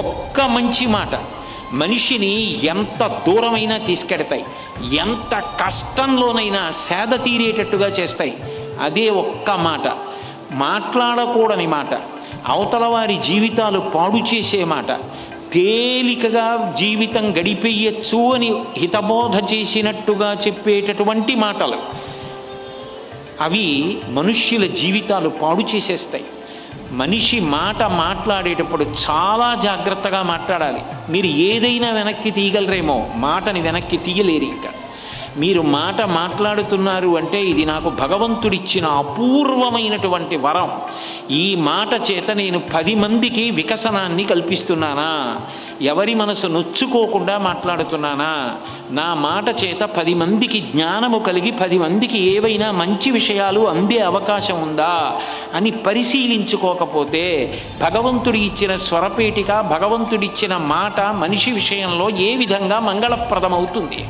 ఒక్క మంచి మాట మనిషిని ఎంత దూరమైనా తీసుకెడతాయి, ఎంత కష్టంలోనైనా సేద తీరేటట్టుగా చేస్తాయి. అదే ఒక్క మాట, మాట్లాడకూడని మాట, అవతల వారి జీవితాలు పాడు చేసే మాట, తేలికగా జీవితం గడిపేయచ్చు అని హితబోధ చేసినట్టుగా చెప్పేటటువంటి మాటలు, అవి మనుష్యుల జీవితాలు పాడు చేసేస్తాయి. మనిషి మాట మాట్లాడేటప్పుడు చాలా జాగ్రత్తగా మాట్లాడాలి. మీరు ఏదైనా వెనక్కి తీయగలరేమో, మాటని వెనక్కి తీయలేరు. ఇంకా మీరు మాట మాట్లాడుతున్నారు అంటే ఇది నాకు భగవంతుడిచ్చిన అపూర్వమైనటువంటి వరం. ఈ మాట చేత నేను 10 మందికి వికసనాన్ని కల్పిస్తున్నానా, ఎవరి మనసు నొచ్చుకోకుండా మాట్లాడుతున్నానా, నా మాట చేత 10 మందికి జ్ఞానము కలిగి 10 మందికి ఏవైనా మంచి విషయాలు అందే అవకాశం ఉందా అని పరిశీలించుకోకపోతే భగవంతుడి ఇచ్చిన స్వరపేటిక, భగవంతుడిచ్చిన మాట మనిషి విషయంలో ఏ విధంగా మంగళప్రదమవుతుంది?